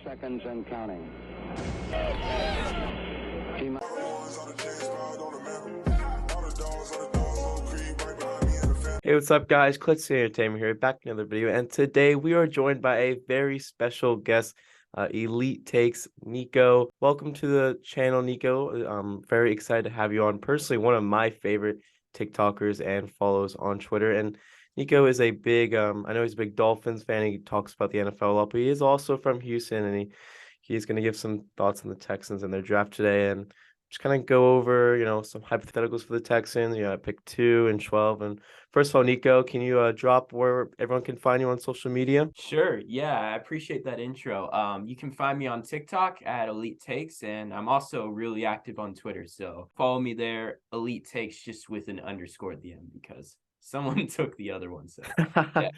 seconds and counting. Hey, what's up, guys? Clitzy Entertainment here, back in another video, and today we are joined by a very special guest, Elite Takes Nico. Welcome to the channel, Nico. I'm very excited to have you on. Personally, one of my favorite TikTokers and follows on Twitter. And Nico is a big, I know he's a big Dolphins fan. He talks about the NFL a lot, but he is also from Houston, and he's going to give some thoughts on the Texans and their draft today, and just kind of go over, some hypotheticals for the Texans, pick 2 and 12. And first of all, Nico, can you drop where everyone can find you on social media? Sure. Yeah, I appreciate that intro. You can find me on TikTok at EliteTakes, and I'm also really active on Twitter. So follow me there, EliteTakes, just with an underscore at the end because someone took the other one. So yeah.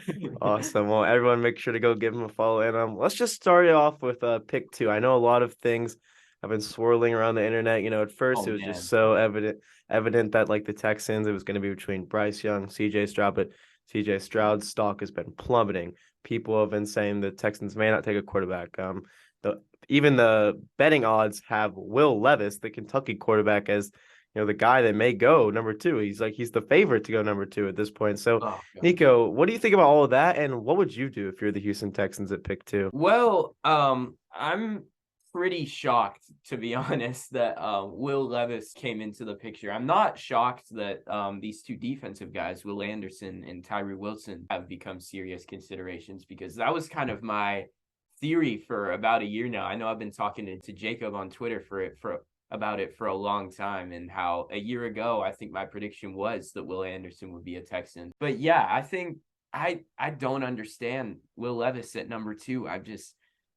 Awesome. Well, everyone make sure to go give him a follow. And let's just start it off with pick 2. I know a lot of things have been swirling around the internet. At first Oh, it was man. just so evident that like the Texans, it was going to be between Bryce Young, CJ Stroud, but CJ Stroud's stock has been plummeting. People have been saying the Texans may not take a quarterback. Even the betting odds have Will Levis, the Kentucky quarterback, as the guy that may go number 2. He's the favorite to go number 2 at this point. So, Oh, Nico, what do you think about all of that? And what would you do if you're the Houston Texans at pick 2? Well, I'm pretty shocked, to be honest, that Will Levis came into the picture. I'm not shocked that these two defensive guys, Will Anderson and Tyree Wilson, have become serious considerations, because that was kind of my theory for about a year now. I know I've been talking to Jacob on Twitter about it for a long time, and how a year ago I think my prediction was that Will Anderson would be a Texan. But yeah, I think I don't understand Will Levis at number 2.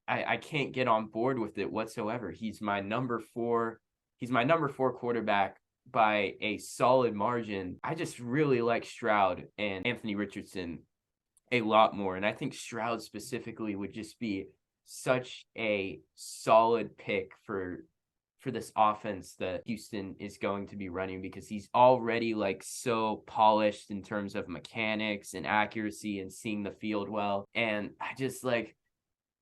I can't get on board with it whatsoever. He's my number 4. He's my number 4 quarterback by a solid margin. I just really like Stroud and Anthony Richardson a lot more. And I think Stroud specifically would just be such a solid pick for this offense that Houston is going to be running, because he's already like so polished in terms of mechanics and accuracy and seeing the field well. And I just like,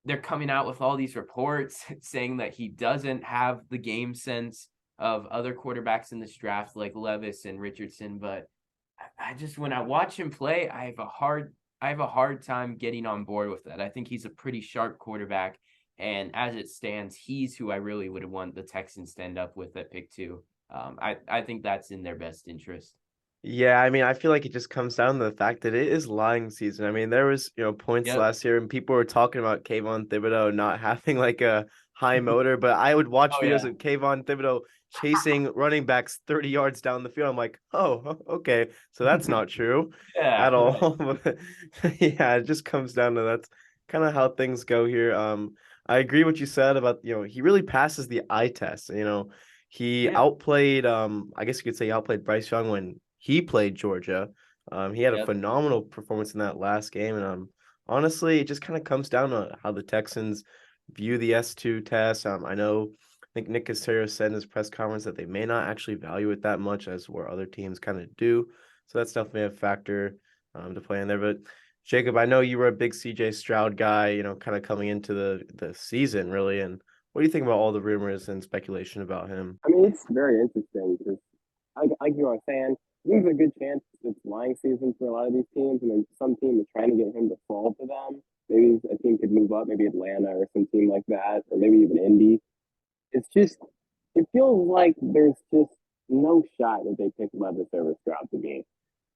they're coming out with all these reports saying that he doesn't have the game sense of other quarterbacks in this draft like Levis and Richardson. But I just, when I watch him play, I have a hard time getting on board with that. I think he's a pretty sharp quarterback, and as it stands, he's who I really would want the Texans to end up with at pick 2. I think that's in their best interest. Yeah, I mean, I feel like it just comes down to the fact that it is lying season. I mean, there was, points Yep. last year and people were talking about Kayvon Thibodeau not having like a high motor, but I would watch Oh videos yeah. of Kayvon Thibodeau chasing running backs 30 yards down the field. I'm like, oh, okay. So that's not true Yeah, at right. all. But yeah, it just comes down to that's kind of how things go here. I agree what you said about, he really passes the eye test. He Yeah. outplayed, I guess you could say he outplayed Bryce Young when he played Georgia. He had a Yep. phenomenal performance in that last game, and honestly, it just kind of comes down to how the Texans view the S2 test. I think Nick Caserio said in his press conference that they may not actually value it that much as where other teams kind of do. So that's definitely a factor to play in there. But Jacob, I know you were a big CJ Stroud guy, kind of coming into the season really. And what do you think about all the rumors and speculation about him? I mean, it's very interesting because, like you were saying, I think there's a good chance it's lying season for a lot of these teams, and then some team is trying to get him to fall to them. Maybe a team could move up, maybe Atlanta or some team like that, or maybe even Indy. It's just, it feels like there's just no shot that they pick Levis over Stroud to me.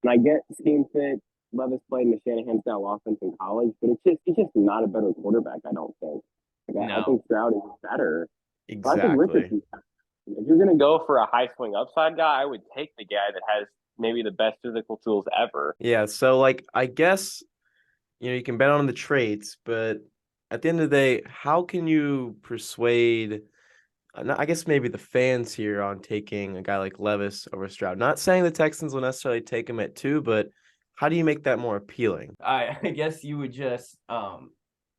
And I get scheme fit. Levis played in the Shanahan style offense in college, but he's just not a better quarterback. I don't think. I No. think Stroud is better. But I think Exactly. Richardson's better. If you're gonna go for a high swing upside guy, I would take the guy that has maybe the best physical tools ever. Yeah, so like I guess you can bet on the traits, but at the end of the day, how can you persuade, I guess maybe the fans here on taking a guy like Levis over Stroud? Not saying the Texans will necessarily take him at 2, but how do you make that more appealing? I guess you would just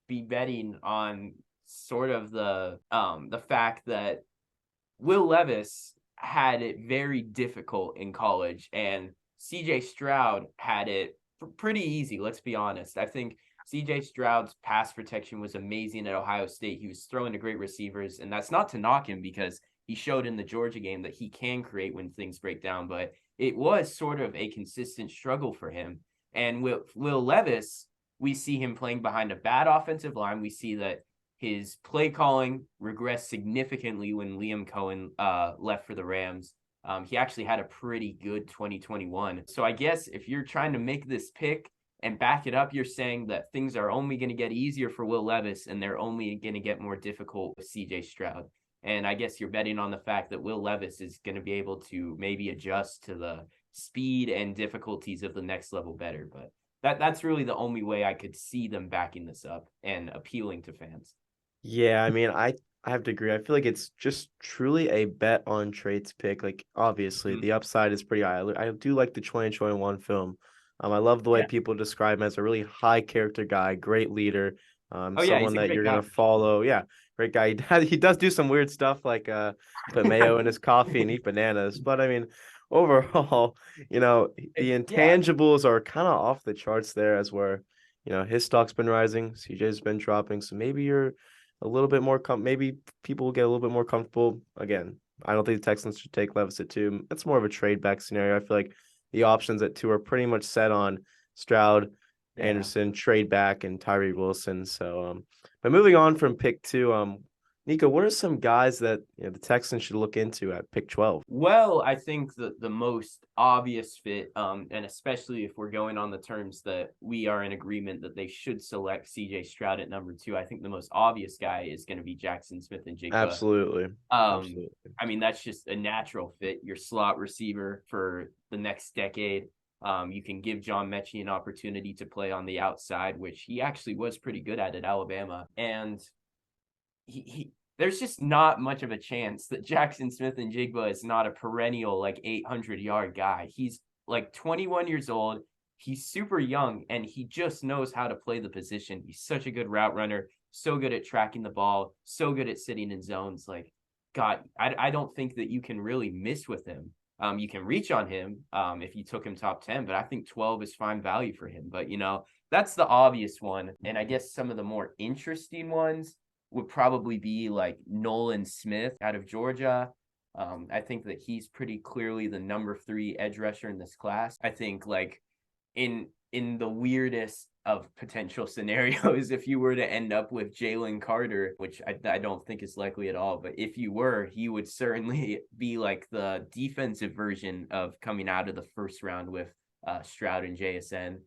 be betting on sort of the fact that Will Levis had it very difficult in college, and CJ Stroud had it pretty easy, let's be honest. I think CJ Stroud's pass protection was amazing at Ohio State. He was throwing to great receivers, and that's not to knock him because he showed in the Georgia game that he can create when things break down, but it was sort of a consistent struggle for him. And with Will Levis, we see him playing behind a bad offensive line. We see that his play calling regressed significantly when Liam Cohen left for the Rams. He actually had a pretty good 2021. So I guess if you're trying to make this pick and back it up, you're saying that things are only going to get easier for Will Levis and they're only going to get more difficult with CJ Stroud. And I guess you're betting on the fact that Will Levis is going to be able to maybe adjust to the speed and difficulties of the next level better. But that's really the only way I could see them backing this up and appealing to fans. Yeah, I mean, I have to agree. I feel like it's just truly a bet on traits pick. Like, obviously, the upside is pretty high. I do like the 2021 film. I love the way people describe him as a really high character guy, great leader, He's someone a that great you're guy. gonna follow. Yeah, great guy. He does do some weird stuff like put mayo in his coffee and eat bananas. But I mean, overall, the intangibles are kind of off the charts there, as where his stock's been rising, CJ's been dropping. So maybe you're a little bit more maybe people will get a little bit more comfortable. Again, I don't think the Texans should take Levis at 2. It's more of a trade back scenario. I feel like the options at 2 are pretty much set on Stroud, Anderson, trade back, and Tyree Wilson. So but moving on from pick 2, Nico, what are some guys that the Texans should look into at pick 12? Well, I think that the most obvious fit, and especially if we're going on the terms that we are in agreement that they should select CJ Stroud at number 2, I think the most obvious guy is going to be Jackson Smith-Njigba. Absolutely. Absolutely. I mean, that's just a natural fit. Your slot receiver for the next decade. You can give John Mechie an opportunity to play on the outside, which he actually was pretty good at Alabama. And there's just not much of a chance that Jackson Smith-Njigba is not a perennial like 800-yard guy. He's like 21 years old. He's super young and he just knows how to play the position. He's such a good route runner, so good at tracking the ball, so good at sitting in zones. Like, God, I don't think that you can really miss with him. You can reach on him if you took him top 10, but I think 12 is fine value for him. But, that's the obvious one. And I guess some of the more interesting ones would probably be like Nolan Smith out of Georgia. I think that he's pretty clearly the number 3 edge rusher in this class. I think like in the weirdest of potential scenarios, if you were to end up with Jalen Carter, which I don't think is likely at all, but if you were, he would certainly be like the defensive version of coming out of the first round with Stroud and JSN.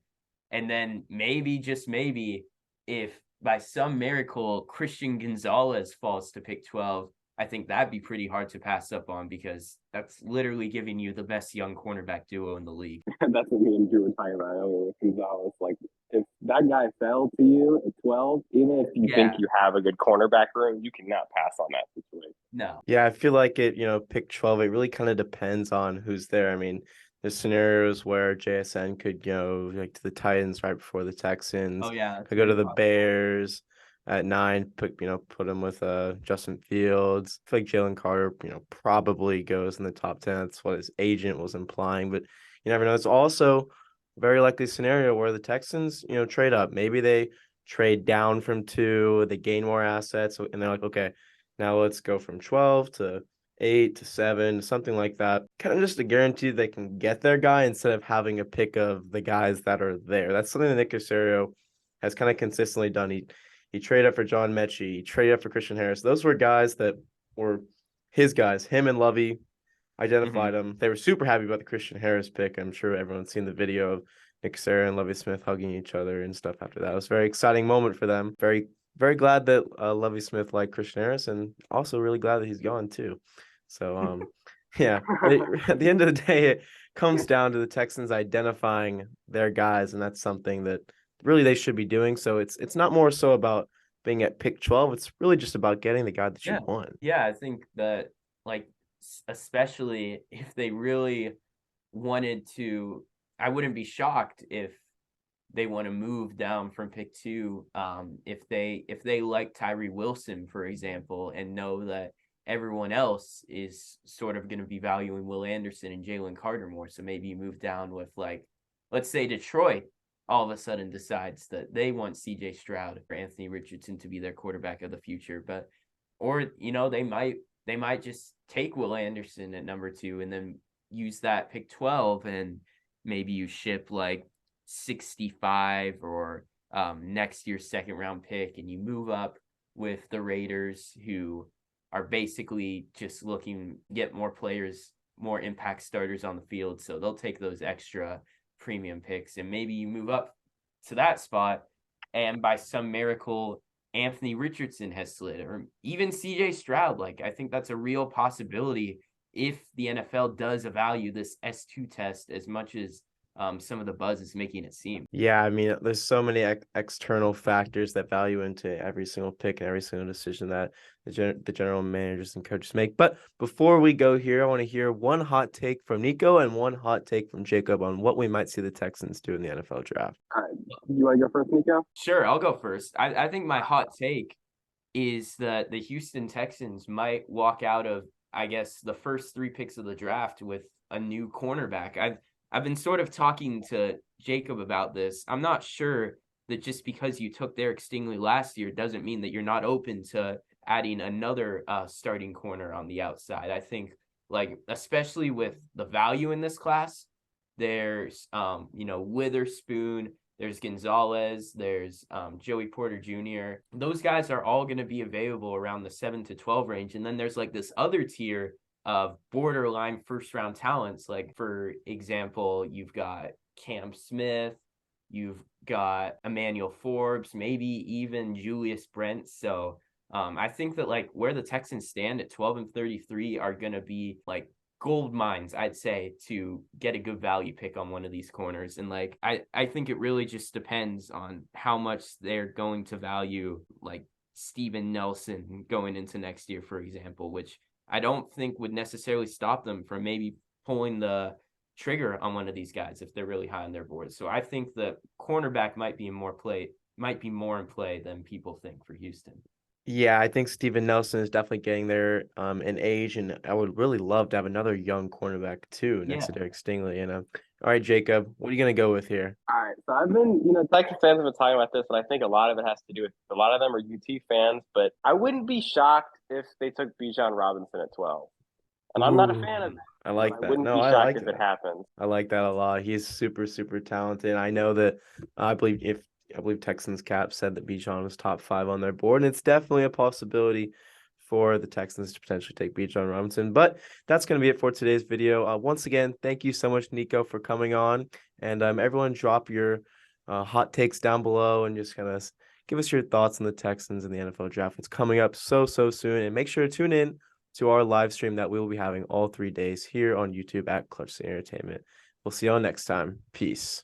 And then maybe, just maybe, if by some miracle Christian Gonzalez falls to pick 12, I think that'd be pretty hard to pass up on because that's literally giving you the best young cornerback duo in the league. That's what me and Drew were talking about earlier with Gonzalez. Like, if that guy fell to you at 12, even if you think you have a good cornerback room, you cannot pass on that situation. No. Yeah, I feel like pick 12, it really kind of depends on who's there. I mean, there's scenarios where JSN could go like to the Titans right before the Texans. Oh, yeah. Could go to the Bears at 9, put him with Justin Fields. I feel like Jalen Carter, probably goes in the top 10. That's what his agent was implying, but you never know. It's also a very likely scenario where the Texans, trade up. Maybe they trade down from 2, they gain more assets, and they're like, okay, now let's go from 12 to 8 to 7, something like that. Kind of just to guarantee they can get their guy instead of having a pick of the guys that are there. That's something that Nick Caserio has kind of consistently done. He traded up for John Mechie, he traded up for Christian Harris. Those were guys that were his guys. Him and Lovey identified them. They were super happy about the Christian Harris pick. I'm sure everyone's seen the video of Nick Caserio and Lovey Smith hugging each other and stuff after that. It was a very exciting moment for them. Very, very glad that Lovey Smith liked Christian Harris, and also really glad that he's gone too. So, yeah, at the end of the day, it comes down to the Texans identifying their guys, and that's something that really they should be doing. So it's not more so about being at pick 12. It's really just about getting the guy that you want. Yeah, I think that, like, especially if they really wanted to, I wouldn't be shocked if they want to move down from pick 2. If they like Tyree Wilson, for example, and know that everyone else is sort of going to be valuing Will Anderson and Jalen Carter more. So maybe you move down with, like, let's say Detroit all of a sudden decides that they want CJ Stroud or Anthony Richardson to be their quarterback of the future. But, or, they might just take Will Anderson at number 2 and then use that pick 12, and maybe you ship like 65 or next year's second round pick, and you move up with the Raiders, who are basically just looking to get more players, more impact starters on the field. So they'll take those extra premium picks, and maybe you move up to that spot, and by some miracle Anthony Richardson has slid, or even CJ Stroud. Like, I think that's a real possibility if the NFL does value this S2 test as much as some of the buzz is making it seem. Yeah, I mean, there's so many external factors that value into every single pick and every single decision that the general managers and coaches make. But before we go here, I want to hear one hot take from Nico and one hot take from Jacob on what we might see the Texans do in the NFL draft. All right. You want to go first, Nico? Sure, I'll go first. I think my hot take is that the Houston Texans might walk out of, I guess, the first 3 picks of the draft with a new cornerback. I've been sort of talking to Jacob about this. I'm not sure that just because you took Derek Stingley last year doesn't mean that you're not open to adding another starting corner on the outside. I think, like, especially with the value in this class, there's Witherspoon, there's Gonzalez, there's Joey Porter Jr. Those guys are all going to be available around the 7 to 12 range. And then there's like this other tier of borderline first round talents. Like, for example, you've got Cam Smith, you've got Emmanuel Forbes, maybe even Julius Brent. So I think that, like, where the Texans stand at 12 and 33 are going to be like gold mines, I'd say, to get a good value pick on one of these corners. And like, I think it really just depends on how much they're going to value like Steven Nelson going into next year, for example, which I don't think would necessarily stop them from maybe pulling the trigger on one of these guys if they're really high on their board. So I think the cornerback might be more in play than people think for Houston. Yeah, I think Steven Nelson is definitely getting there in age, and I would really love to have another young cornerback too next to Derek Stingley. And all right, Jacob, what are you gonna go with here? All right, so I've been, Texas fans have been talking about this, and I think a lot of it has to do with a lot of them are UT fans, but I wouldn't be shocked if they took Bijan Robinson at 12. And I'm not a fan of that. I like that. I wouldn't No, be I shocked like if that. it happens. I like that a lot. He's super, super talented. I know that I believe Texans Cap said that Bijan was top 5 on their board, and it's definitely a possibility for the Texans to potentially take Bijan Robinson. But that's going to be it for today's video. Once again, thank you so much, Nico, for coming on. And everyone, drop your hot takes down below and just kind of give us your thoughts on the Texans and the NFL draft. It's coming up so soon, and make sure to tune in to our live stream that we will be having all 3 days here on YouTube at Clutch Entertainment. We'll see y'all next time. Peace.